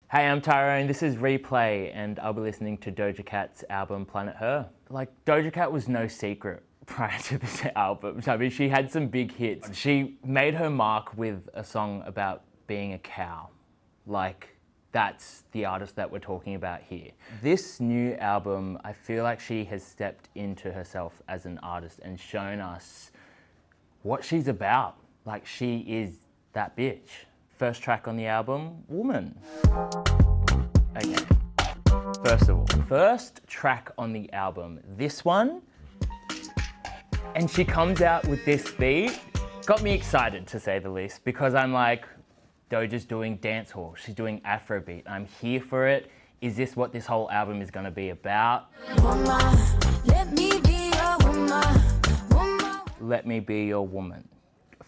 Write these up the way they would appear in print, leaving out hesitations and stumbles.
Hey, I'm Tyrone, this is Replay, and I'll be listening to Doja Cat's album Planet Her. Like, Doja Cat was no secret prior to this album. I mean, she had some big hits. She made her mark with a song about being a cow. Like, that's the artist that we're talking about here. This new album, I feel like she has stepped into herself as an artist and shown us what she's about. Like, she is that bitch. First track on the album, Woman. Okay, first of all, first track on the album, this one, and she comes out with this beat, got me excited to say the least, because I'm like, Doja's doing dancehall, she's doing Afrobeat, I'm here for it. Is this what this whole album is gonna be about? Let me be your woman. Let me be your woman.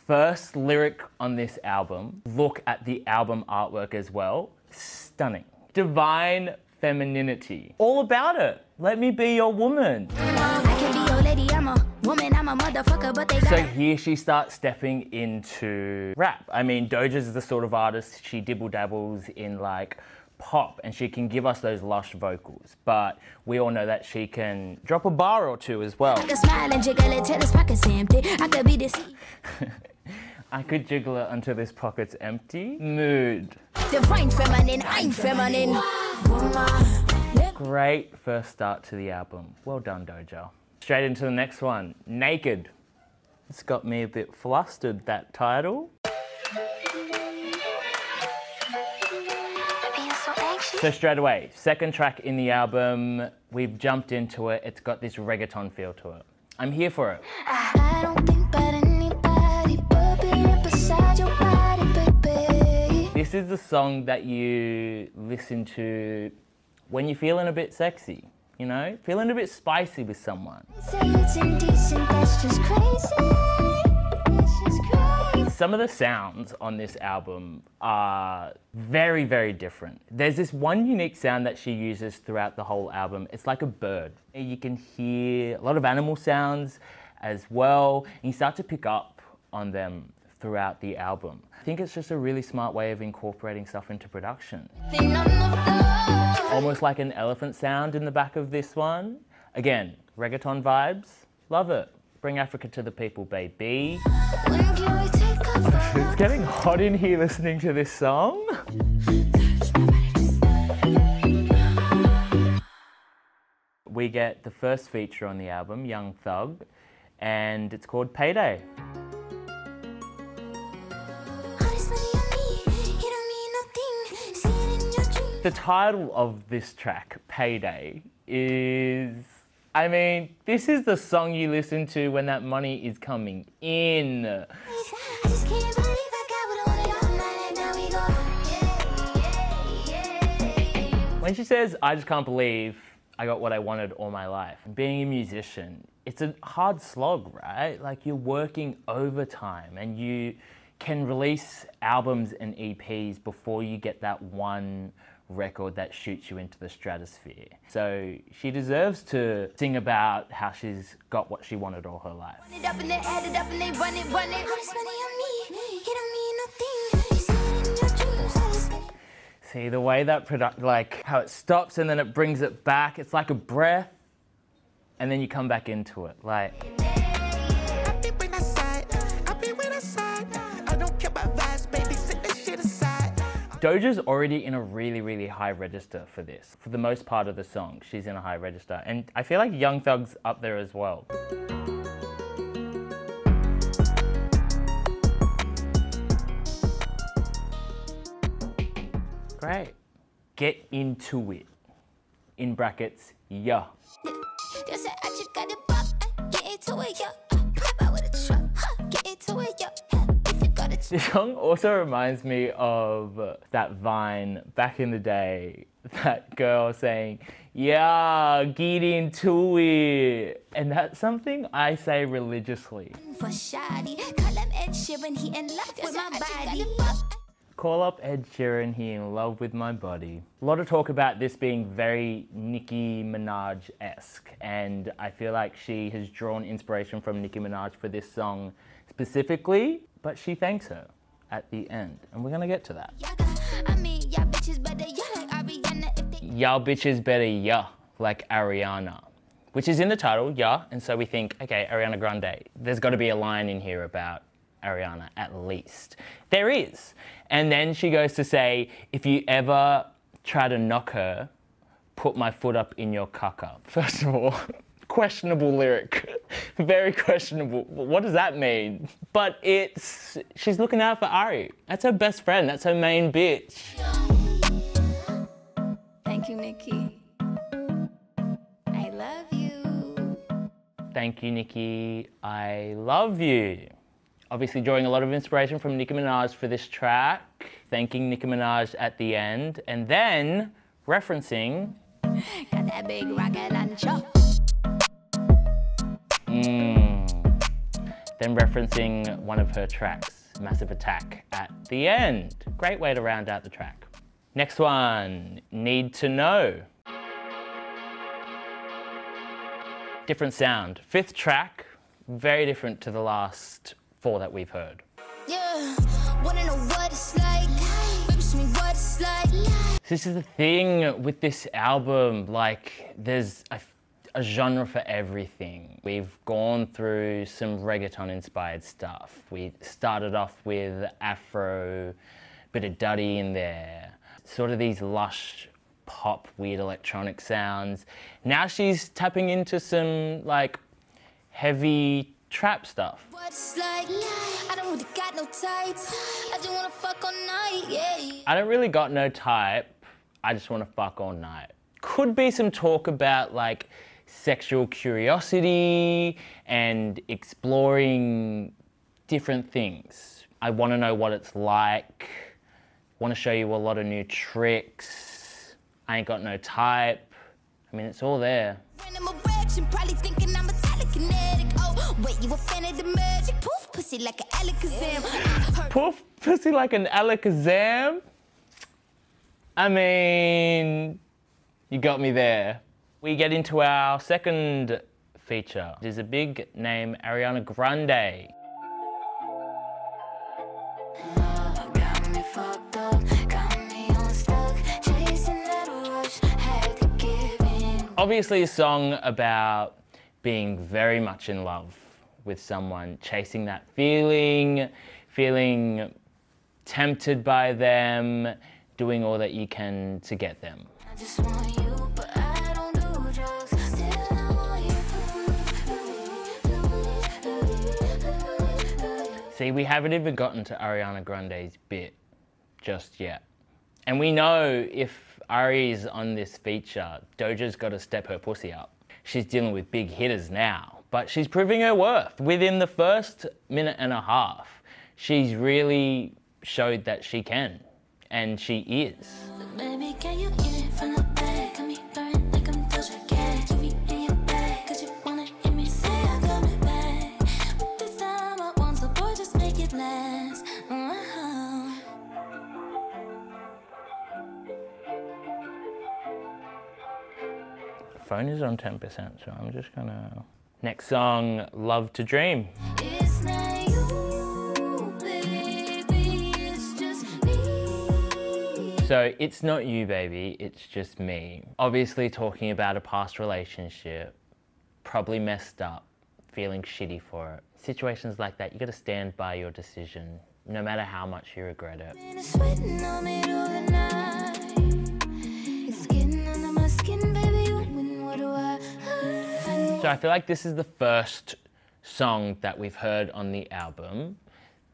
First lyric on this album, look at the album artwork as well, stunning. Divine femininity, all about it. Let me be your woman. I can be your lady, I'm a woman, I'm a motherfucker, but they got. So here she starts stepping into rap. I mean, Doja's the sort of artist, she dibble dabbles in like pop and she can give us those lush vocals, but we all know that she can drop a bar or two as well. I can smile and jiggle it till his pocket's empty. I could be this. I could jiggle it until this pocket's empty. Mood. Divine feminine, I'm feminine. Great first start to the album. Well done, Doja. Straight into the next one, Naked. It's got me a bit flustered, that title. So straight away, second track in the album, we've jumped into it. It's got this reggaeton feel to it. I'm here for it. I don't think about anybody but being beside your body, baby. This is the song that you listen to when you're feeling a bit sexy, you know? Feeling a bit spicy with someone. Say it's indecent, that's just crazy. Some of the sounds on this album are very, very different. There's this one unique sound that she uses throughout the whole album. It's like a bird. You can hear a lot of animal sounds as well, and you start to pick up on them throughout the album. I think it's just a really smart way of incorporating stuff into production. Almost like an elephant sound in the back of this one. Again, reggaeton vibes, love it. Bring Africa to the people, baby. It's getting hot in here listening to this song. We get the first feature on the album, Young Thug, and it's called Payday. The title of this track, Payday, is... I mean, this is the song you listen to when that money is coming in. When she says, I just can't believe I got what I wanted all my life. Being a musician, it's a hard slog, right? Like, you're working overtime and you can release albums and EPs before you get that one record that shoots you into the stratosphere. So she deserves to sing about how she's got what she wanted all her life. See, the way that like how it stops and then it brings it back, it's like a breath and then you come back into it. Like, Doja's already in a really, really high register for this. For the most part of the song, she's in a high register. And I feel like Young Thug's up there as well. Great. Get into it. In brackets, yeah. This song also reminds me of that Vine back in the day, that girl saying, yeah, get into it. And that's something I say religiously. Call up Ed Sheeran, he in love with my body. A lot of talk about this being very Nicki Minaj-esque, and I feel like she has drawn inspiration from Nicki Minaj for this song specifically, but she thanks her at the end, and we're gonna get to that. Y'all bitches better yeah, like Ariana, which is in the title, yeah, and so we think, okay, Ariana Grande. There's got to be a line in here about Ariana, at least. There is. And then she goes to say, if you ever try to knock her, put my foot up in your caca. First of all, questionable lyric. Very questionable. What does that mean? But she's looking out for Ari. That's her best friend. That's her main bitch. Thank you, Nikki. I love you. Thank you, Nikki. I love you. Obviously drawing a lot of inspiration from Nicki Minaj for this track. Thanking Nicki Minaj at the end. And then referencing... Got that big rocket launcher. Then referencing one of her tracks, Massive Attack, at the end. Great way to round out the track. Next one, Need to Know. Different sound. Fifth track, very different to the last 4 that we've heard. Yeah, wanna know what it's like. Baby, show me what it's like. This is the thing with this album, like there's a genre for everything. We've gone through some reggaeton inspired stuff. We started off with Afro, bit of Duddy in there, sort of these lush pop, weird electronic sounds. Now she's tapping into some like heavy trap stuff. What's like? I don't really got no types. I just wanna fuck all night, yeah. I don't really got no type. I just wanna fuck all night. Could be some talk about like sexual curiosity and exploring different things. I wanna know what it's like. Wanna show you a lot of new tricks. I ain't got no type. I mean, it's all there. Probably thinking I'm telekinetic. Oh, wait, you a fan of the magic? Poof, pussy like an Alakazam. Poof, pussy like an Alakazam? I mean, you got me there. We get into our second feature. There's a big name, Ariana Grande. Obviously a song about being very much in love with someone, chasing that feeling, feeling tempted by them, doing all that you can to get them. I just want you, but I don't do drugs. Still I want you. See, we haven't even gotten to Ariana Grande's bit just yet. And we know if Ari's on this feature, Doja's got to step her pussy up. She's dealing with big hitters now, but she's proving her worth. Within the first minute and a half, she's really showed that she can, and she is. Baby, can you eat it from the back? Got me burning like I'm Doja Cat. You be in your bag, 'cause you wanna hear me say I'm coming back. But this time I want, so boy, just make it last. Phone is on 10%, so I'm just gonna... Next song, Love to Dream. It's not you, baby, it's just me. So, it's not you, baby, it's just me. Obviously talking about a past relationship, probably messed up, feeling shitty for it. Situations like that, you gotta stand by your decision, no matter how much you regret it. Sweating on me all the night. It's getting under my skin, baby. So I feel like this is the first song that we've heard on the album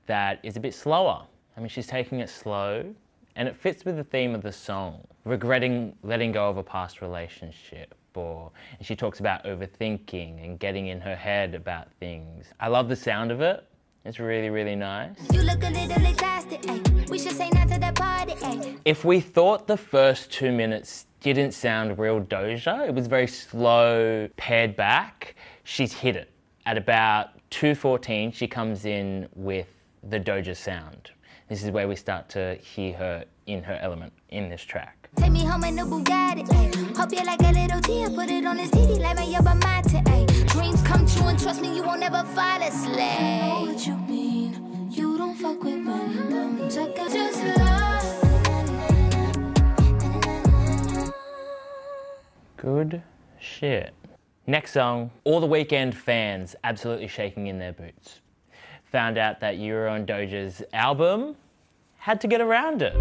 that is a bit slower. I mean, she's taking it slow, and it fits with the theme of the song. Regretting letting go of a past relationship, and she talks about overthinking and getting in her head about things. I love the sound of it. It's really, really nice. You look a little exhausted, ay. We should say not to that party, ay. If we thought the first 2 minutes didn't sound real Doja, it was very slow, pared back, she's hit it. At about 2:14, she comes in with the Doja sound. This is where we start to hear her in her element in this track. Take me home in the Bugatti, ay. Hope you like a little tea, put it on this CD like my yerba mate, ay. Dreams come true and trust me, you won't ever fall asleep. I know what you mean, you don't fuck with randoms, I got just love. Good shit. Next song, all the Weeknd fans absolutely shaking in their boots. Found out that you were on Doja's album, had to get around it.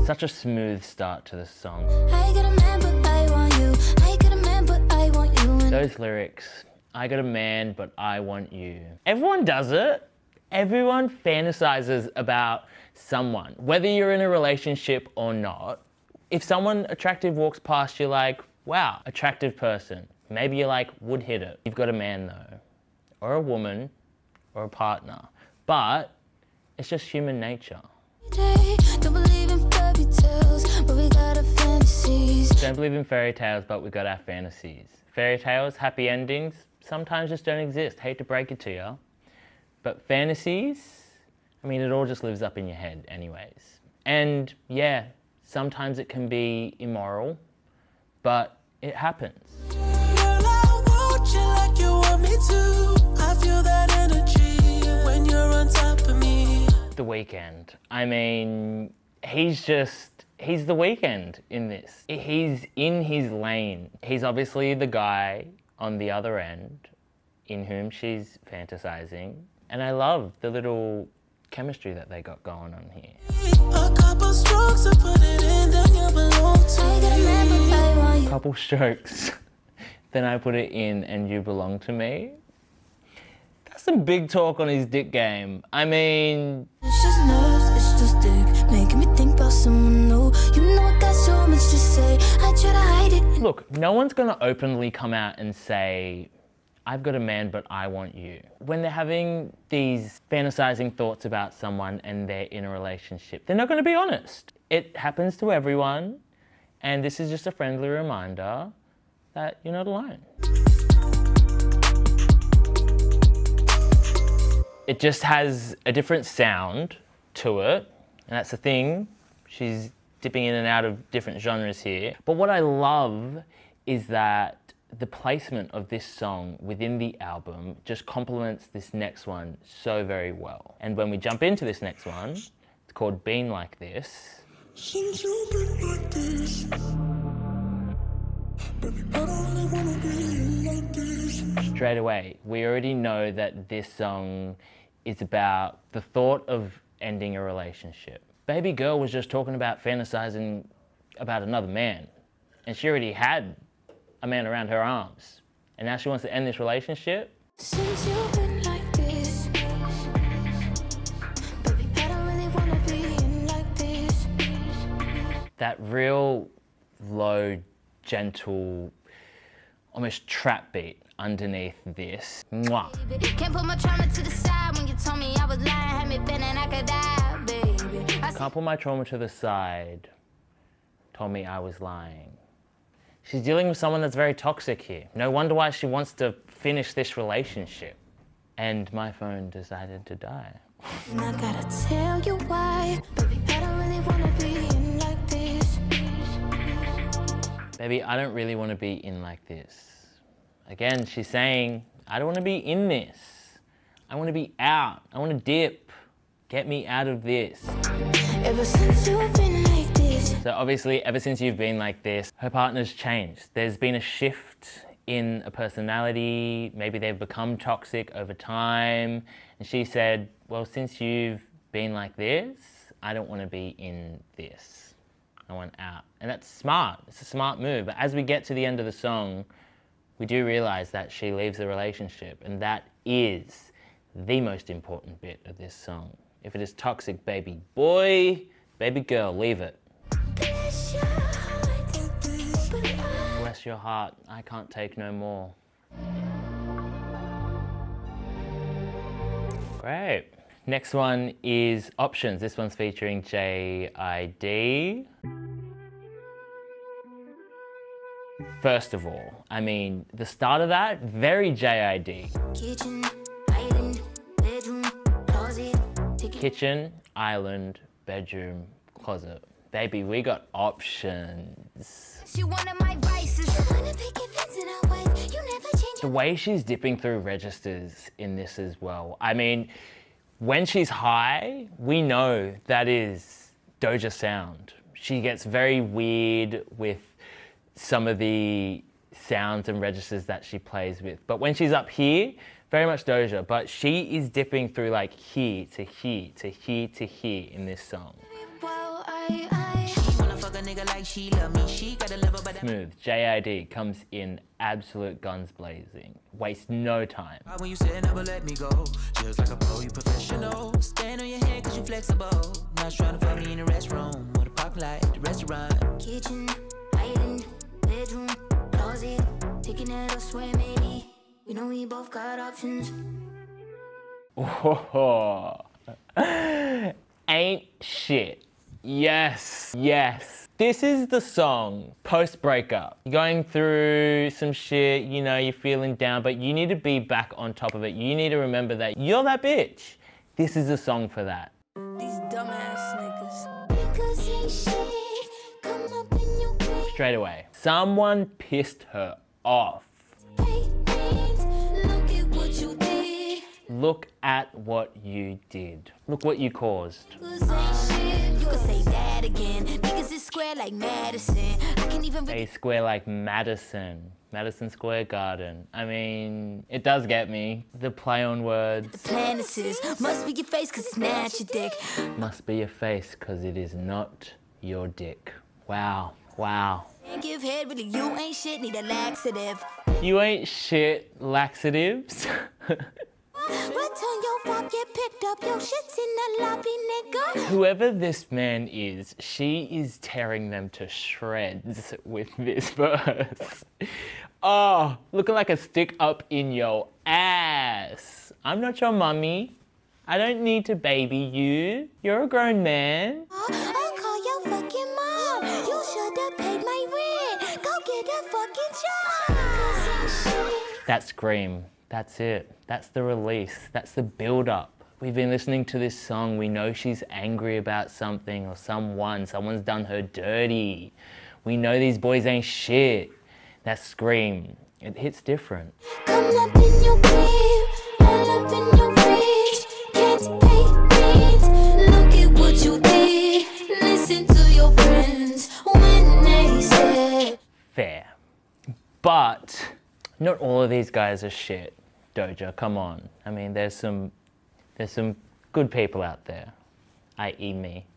Such a smooth start to the song. I got a man, but I want you. I got a man, but I want you. Those lyrics, I got a man, but I want you. Everyone does it. Everyone fantasizes about someone, whether you're in a relationship or not. If someone attractive walks past, you're like, wow, attractive person. Maybe you're like, would hit it. You've got a man though, or a woman, or a partner. But it's just human nature. Don't believe in fairy tales, but we got our fantasies. Don't believe in fairy tales, but we got our fantasies. Fairy tales, happy endings, sometimes just don't exist. Hate to break it to you. But fantasies, I mean, it all just lives up in your head anyways. And yeah, sometimes it can be immoral, but it happens. Girl, I want you like you want me to. I feel that energy when you're on top of me. The Weeknd. I mean, he's the Weeknd in this. He's in his lane. He's obviously the guy on the other end in whom she's fantasizing. And I love the little chemistry that they got going on here. A couple strokes to put it in, then you belong to me. Couple strokes, then I put it in and you belong to me. That's some big talk on his dick game. I mean... It's just nerves, it's just dick, making me think about someone new. You know I got so much to say, I try to hide it. Look, no one's gonna openly come out and say, I've got a man, but I want you. When they're having these fantasizing thoughts about someone and they're in a relationship, they're not gonna be honest. It happens to everyone, and this is just a friendly reminder that you're not alone. It just has a different sound to it, and that's the thing. She's dipping in and out of different genres here. But what I love is that the placement of this song within the album just complements this next one so very well. And when we jump into this next one, it's called Been Like This. Since you've been like this, baby, I don't really wanna be like this. Straight away, we already know that this song is about the thought of ending a relationship. Baby girl was just talking about fantasizing about another man, and she already had a man around her arms, and now she wants to end this relationship. Since you've been like this, baby, I don't really wanna be like this. That real low, gentle, almost trap beat underneath this. Mwah. Can't put my trauma to the side when you told me I was lying, had me feeling I could die, baby. Can't put my trauma to the side, told me I was lying. She's dealing with someone that's very toxic here. No wonder why she wants to finish this relationship. And my phone decided to die. And I gotta tell you why, baby, I don't really wanna be in like this. Baby, I don't really want to be in like this. Again, she's saying, I don't want to be in this. I want to be out. I want to dip. Get me out of this. Ever since you've been like this. So obviously, ever since you've been like this, her partner's changed. There's been a shift in a personality. Maybe they've become toxic over time. And she said, well, since you've been like this, I don't want to be in this. I want out. And that's smart. It's a smart move. But as we get to the end of the song, we do realize that she leaves the relationship. And that is the most important bit of this song. If it is toxic, baby boy, baby girl, leave it. Bless your heart, I can't take no more. Great. Next one is Options. This one's featuring JID. First of all, I mean, the start of that, very JID. Kitchen, island, bedroom, closet. Kitchen, island, bedroom, closet. Baby, we got options. She wanted my vices. The way she's dipping through registers in this as well. I mean, when she's high, we know that is Doja sound. She gets very weird with some of the sounds and registers that she plays with. But when she's up here, very much Doja, but she is dipping through like here to here to here to here in this song. Smooth, JID comes in absolute guns blazing. Waste no time. When you said never let me go, just like a pro, you professional. Stand on your head cause you flexible. Not trying to find me in the restroom or the parking lot, the restaurant. Kitchen, island, bedroom, closet, taking it elsewhere maybe. We know we both got options. Oh, ain't shit. Yes, yes. This is the song post-breakup. You're going through some shit, you know, you're feeling down, but you need to be back on top of it. You need to remember that you're that bitch. This is a song for that. These dumbass niggas. Because ain't shit come up in your grave. Straight away. Someone pissed her off. Look at what you did. Look at what you did. Look what you caused. Cause ain't shit. You could say that again. Niggas is square like Madison. I can't even A square like Madison. Madison Square Garden. I mean, it does get me. The play on words. the plan this is. Must be your face cause it's not your dick. Must be your face because it is not your dick. Wow, wow. Can't give head really, you ain't shit, need a laxative. You ain't shit, laxatives. Return your phone, get picked up, your shit's in the lobby, nigga. Whoever this man is, she is tearing them to shreds with this verse. Oh, looking like a stick up in your ass. I'm not your mummy. I don't need to baby you. You're a grown man. I'll call your fucking mom. You should have paid my rent. Go get a fucking job. That scream. That's it. That's the release. That's the build-up. We've been listening to this song. We know she's angry about something or someone. Someone's done her dirty. We know these boys ain't shit. That scream. It hits different. Come up in your grave, all up in your fridge. Can't pay rent. Look at what you did. Listen to your friends when they said. Fair. But not all of these guys are shit. Doja, come on. I mean, there's some good people out there, i.e. me.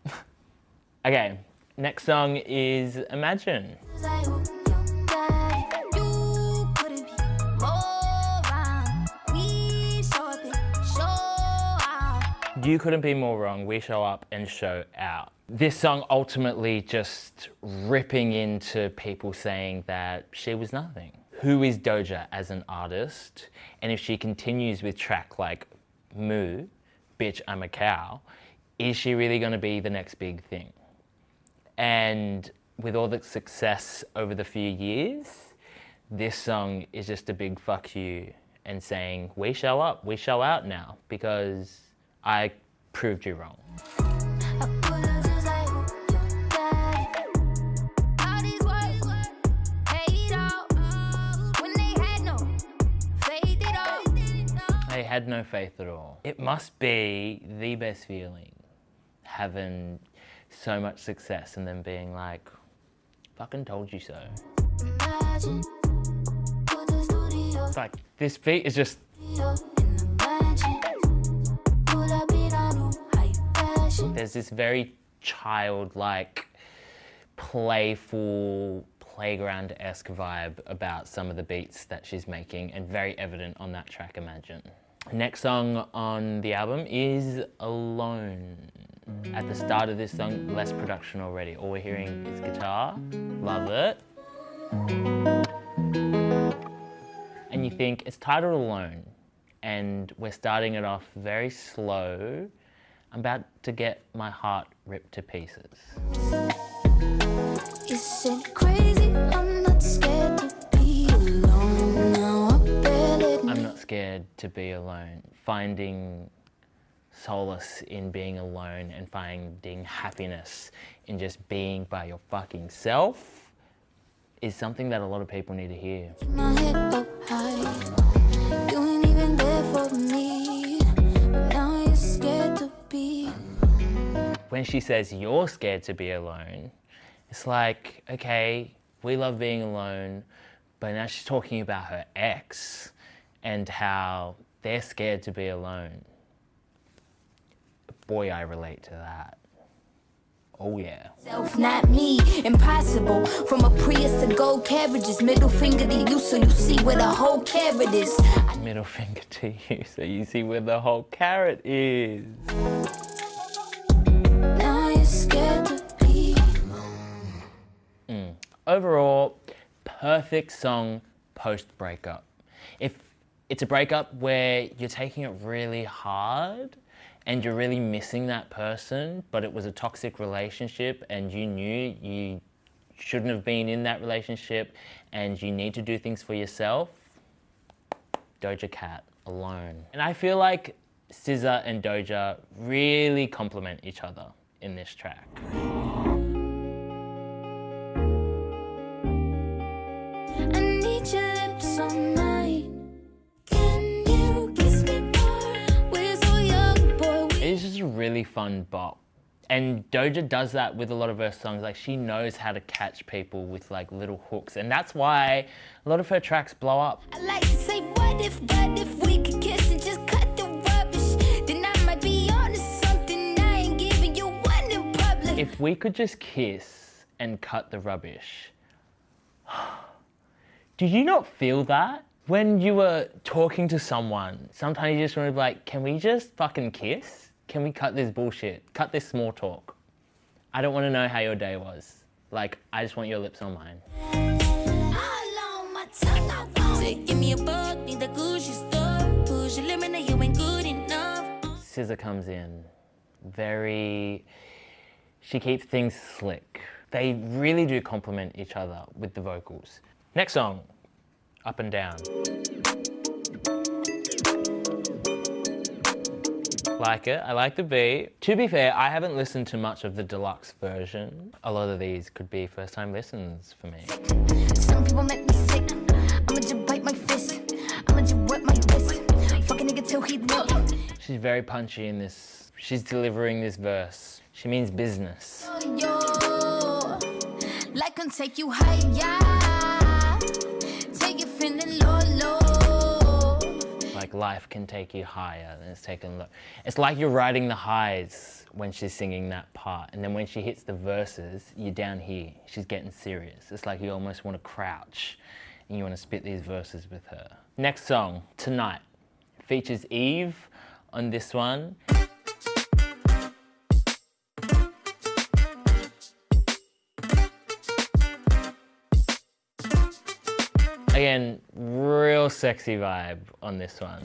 Okay, next song is Imagine. You couldn't be more wrong. We show up and show out. This song ultimately just ripping into people saying that she was nothing. Who is Doja as an artist? And if she continues with track like Moo, Bitch, I'm a Cow, is she really gonna be the next big thing? And with all the success over the few years, this song is just a big fuck you and saying, we show up, we show out now, because I proved you wrong. I had no faith at all. It must be the best feeling, having so much success and then being like, fucking told you so. It's like, this beat is just... There's this very childlike, playful, playground-esque vibe about some of the beats that she's making, and very evident on that track, Imagine. Next song on the album is Alone. At the start of this song, less production already. All we're hearing is guitar. Love it. And you think, it's titled Alone, and we're starting it off very slow. I'm about to get my heart ripped to pieces. Isn't crazy, I'm not scared to be alone. Now I'm not scared to be alone. Finding solace in being alone and finding happiness in just being by your fucking self is something that a lot of people need to hear. my head up high. You ain't even there for me. But now you're scared to be. When she says you're scared to be alone, It's like, okay, we love being alone, but now she's talking about her ex and how they're scared to be alone. Boy, I relate to that. Oh yeah. Self, not me, impossible. From a Prius to gold carriages, middle finger to you so you see where the whole carrot is. Middle finger to you so you see where the whole carrot is. Now you're scared to be. Overall, perfect song post-breakup. If it's a breakup where you're taking it really hard and you're really missing that person, but it was a toxic relationship and you knew you shouldn't have been in that relationship and you need to do things for yourself, Doja Cat, Alone. And I feel like SZA and Doja really complement each other in this track. I need your lips all night. Can you kiss me more? We're so young, boy. It's just a really fun bop. And Doja does that with a lot of her songs. Like, she knows how to catch people with like little hooks. And that's why a lot of her tracks blow up. I like to say, what if we could kiss and just cut the rubbish? Then I might be onto something. I ain't giving you one in public. If we could just kiss and cut the rubbish. Do you not feel that? When you were talking to someone, sometimes you just want to be like, can we just fucking kiss? Can we cut this bullshit? Cut this small talk. I don't want to know how your day was. Like, I just want your lips on mine. All on my tongue, I want it. Give me a bug, need the Gucci store. Push your limit, now you ain't good enough. SZA comes in, she keeps things slick. They really do complement each other with the vocals. Next song, Up and Down. Like it, I like the beat. To be fair, I haven't listened to much of the deluxe version. A lot of these could be first time listens for me. Some people make me sick. I'ma just bite my fist. I'ma just wet my wrist. Fuck a nigga till he look. She's very punchy in this. She's delivering this verse. She means business. Yo, like can take you higher. Take you feeling low, low. Like life can take you higher than it's taken low. It's like you're riding the highs when she's singing that part. And then when she hits the verses, you're down here. She's getting serious. It's like you almost want to crouch and you want to spit these verses with her. Next song, Tonight. Features Eve on this one. Again, real sexy vibe on this one.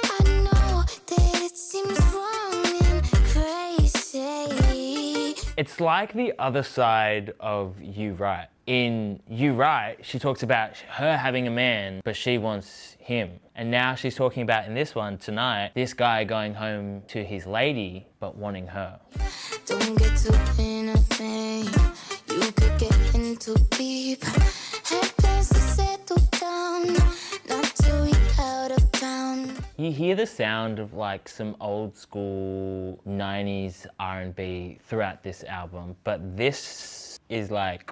I know that it seems wrong and crazy. It's like the other side of You Right. In You Right, she talks about her having a man, but she wants him. And now she's talking about, in this one, Tonight, this guy going home to his lady, but wanting her. Don't get too in a thing. You could get in too deep. Had plans to settle down, not till we out of town. You hear the sound of like some old school 90s R&B throughout this album, but this is like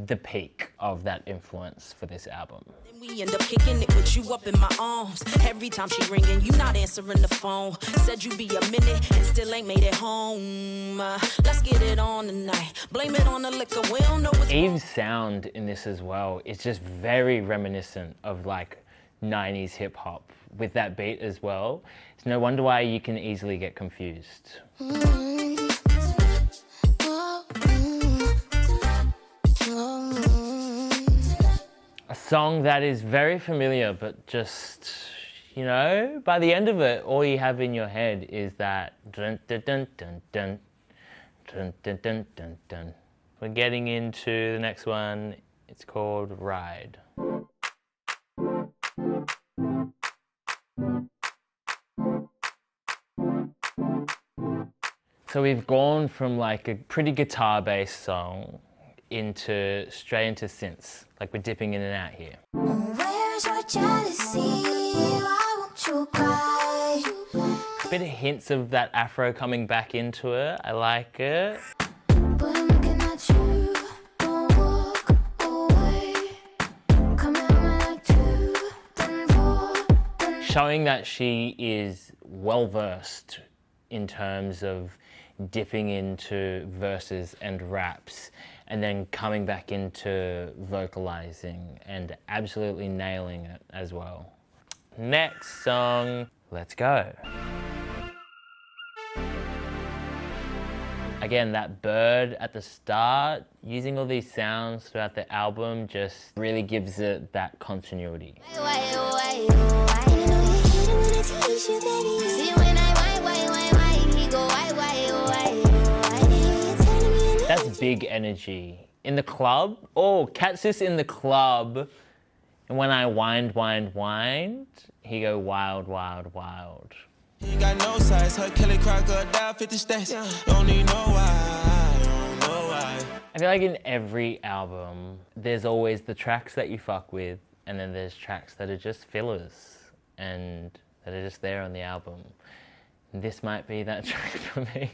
the peak of that influence for this album. We end up kicking it with you up in my arms. Every time she ringing, you not answering the phone. Said you be a minute and still ain't made it home. Let's get it on tonight. Blame it on the liquor. We don't know what's Eve's sound in this as well is just very reminiscent of like 90s hip hop with that beat as well. It's no wonder why you can easily get confused. A song that is very familiar, but just, you know, by the end of it, all you have in your head is that dun dun dun dun dun dun dun dun dun dun. We're getting into the next one. It's called Ride. So we've gone from like a pretty guitar-based song straight into synths. Like we're dipping in and out here. Where's your jealousy? Why won't you cry? A bit of hints of that afro coming back into it. I like it. But I'm looking at you, showing that she is well versed in terms of dipping into verses and raps and then coming back into vocalizing and absolutely nailing it as well. Next song, let's go. Again, that bird at the start, using all these sounds throughout the album just really gives it that continuity. That's big energy. In the club, oh, catch this in the club. And when I wind, he go wild, wild, wild. You got no size, her Kelly Crocker down 50 stacks. Don't need no why, don't know why. I feel like in every album, there's always the tracks that you fuck with, and then there's tracks that are just fillers and that are just there on the album. And this might be that track for me.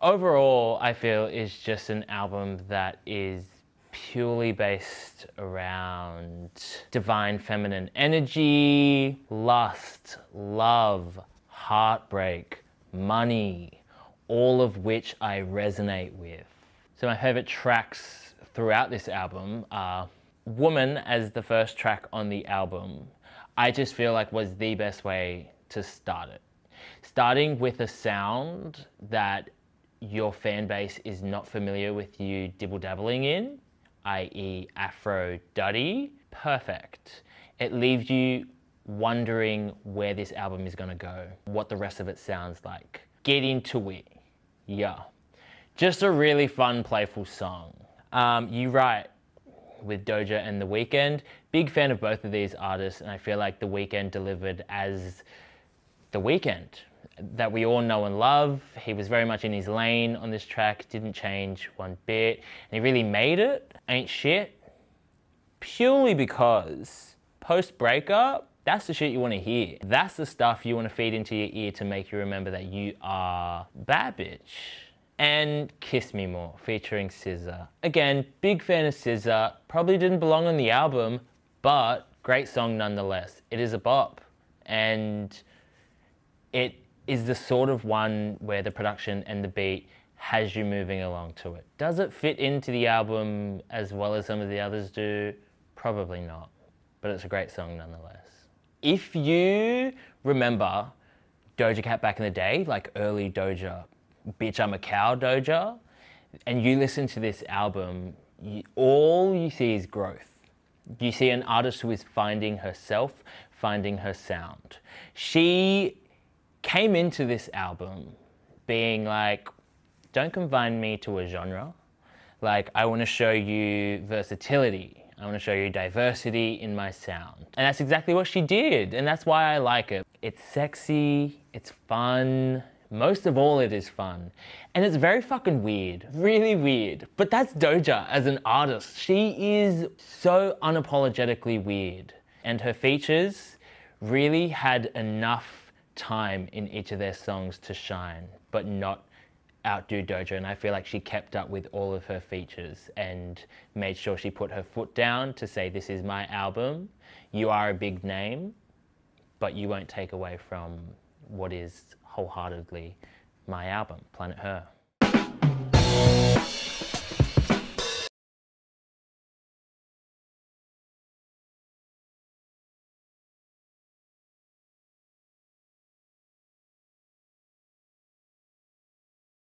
Overall, I feel is just an album that is purely based around divine feminine energy, lust, love, heartbreak, money, all of which I resonate with. So my favorite tracks throughout this album are Woman as the first track on the album. I just feel like was the best way to start it. Starting with a sound that your fan base is not familiar with you dibble-dabbling in, i.e. Afro Duddy, perfect. It leaves you wondering where this album is gonna go, what the rest of it sounds like. Get into it, yeah. Just a really fun, playful song. You Right with Doja and The Weeknd. Big fan of both of these artists, and I feel like The Weeknd delivered as The Weeknd that we all know and love. He was very much in his lane on this track, didn't change one bit, and he really made it. Ain't shit. Purely because post-breakup, that's the shit you want to hear. That's the stuff you want to feed into your ear to make you remember that you are bad bitch. And Kiss Me More, featuring SZA. Again, big fan of SZA. Probably didn't belong on the album, but great song nonetheless. It is a bop, and it is the sort of one where the production and the beat has you moving along to it. Does it fit into the album as well as some of the others do? Probably not, but it's a great song nonetheless. If you remember Doja Cat back in the day, like early Doja, Bitch I'm a Cow Doja, and you listen to this album, all you see is growth. You see an artist who is finding herself, finding her sound. She came into this album being like, don't confine me to a genre. Like, I want to show you versatility. I want to show you diversity in my sound. And that's exactly what she did, and that's why I like it. It's sexy, it's fun, most of all it is fun. And it's very fucking weird, really weird. But that's Doja as an artist. She is so unapologetically weird. And her features really had enough time in each of their songs to shine, but not outdo Doja. And I feel like she kept up with all of her features and made sure she put her foot down to say, this is my album. You are a big name, but you won't take away from what is wholeheartedly my album, Planet Her.